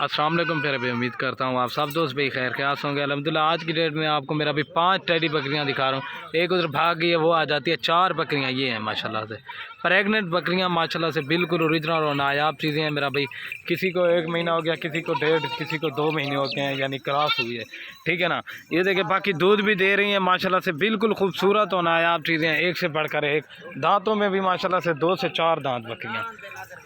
अस्सलाम वालेकुम प्यारे भाई, उम्मीद करता हूँ आप सब दोस्त भाई खैर ख्याल होंगे। अल्हम्दुलिल्लाह आज की डेट में आपको मेरा भी 5 टेडी बकरियाँ दिखा रहा हूँ। एक उधर भाग गई है, वो आ जाती है। 4 बकरियाँ ये हैं माशाल्लाह से, प्रेग्नेंट बकरियाँ माशाल्लाह से, बिल्कुल ओरिजिनल और नायाब चीज़ें हैं मेरा भाई। किसी को 1 महीना हो गया, किसी को 1.5, किसी को 2 महीने हो गए हैं, यानी क्रॉस हुई है, ठीक है ना। ये देखिए बाकी दूध भी दे रही हैं माशाल्लाह से, बिल्कुल खूबसूरत और नायाब चीज़ें हैं, एक से बढ़कर एक। दांतों में भी माशाल्लाह से 2 से 4 दांत बकरियाँ,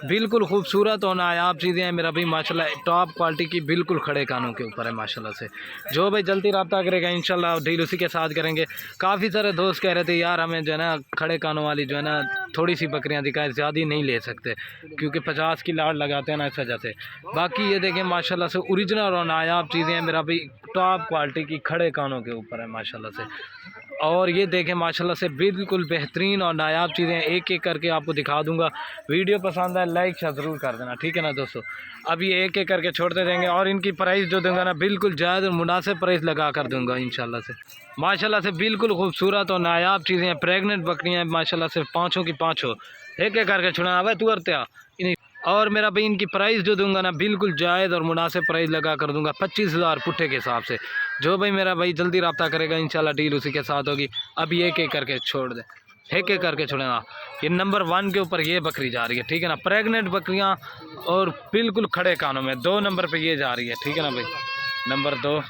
बिल्कुल खूबसूरत और नायाब चीज़ें हैं मेरा भाई माशाल्लाह। टॉप क्वालिटी की, बिल्कुल खड़े कानों के ऊपर है माशाल्लाह से। जो भाई जल्दी रब्ता करेगा इंशाल्लाह डील उसी के साथ करेंगे। काफ़ी सारे दोस्त कह रहे थे यार हमें जो है ना खड़े कानों वाली जो है ना थोड़ी सी बकरियां दिखाएं, ज़्यादा नहीं ले सकते क्योंकि 50 की लाड़ लगाते हैं ना, इस वजह से। बाकी ये देखें माशाल्लाह से ओरिजिनल और नायाब चीज़ें हैं मेरा भाई, टॉप क्वालिटी की खड़े कानों के ऊपर है माशाल्लाह से। और ये देखें माशाल्लाह से बिल्कुल बेहतरीन और नायाब चीज़ें, एक एक करके आपको दिखा दूंगा। वीडियो पसंद है लाइक ज़रूर कर देना, ठीक है ना दोस्तों। अभी एक एक करके छोड़ते देंगे और इनकी प्राइस जो दूंगा ना बिल्कुल जायज़ और मुनासिब प्राइस लगा कर दूंगा इंशाल्लाह से। माशाल्लाह से बिल्कुल खूबसूरत और नायाब चीज़ें हैं, प्रेग्नेंट बकरियाँ हैं माशाल्लाह से, पाँचों की पाँचों। एक एक करके छुड़ा हुआ तू अरत्या। और मेरा भाई इनकी प्राइस जो दूंगा ना बिल्कुल जायज़ और मुनासिब प्राइस लगा कर दूंगा 25,000 पुट्ठे के हिसाब से। जो भाई मेरा भाई जल्दी रब्ता करेगा इंशाल्लाह डील उसी के साथ होगी। अभी एक एक करके छोड़ दे, एक एक करके छोड़ेगा। ये नंबर 1 के ऊपर ये बकरी जा रही है, ठीक है ना, प्रेग्नेंट बकरियां और बिल्कुल खड़े कानों में। 2 नंबर पे ये जा रही है, ठीक है ना भाई, नंबर 2।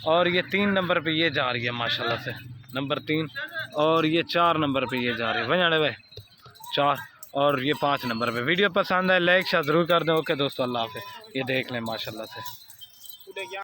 और ये 3 नंबर पे ये जा रही है माशाल्लाह से, नंबर 3। और ये 4 नंबर पे ये जा रही है भाई भाई 4। और ये 5 नंबर पे। वीडियो पसंद है लाइक ज़रूर कर दें। ओके दोस्तों, अल्लाह हाफ़िज़। ये देख लें माशाल्लाह से।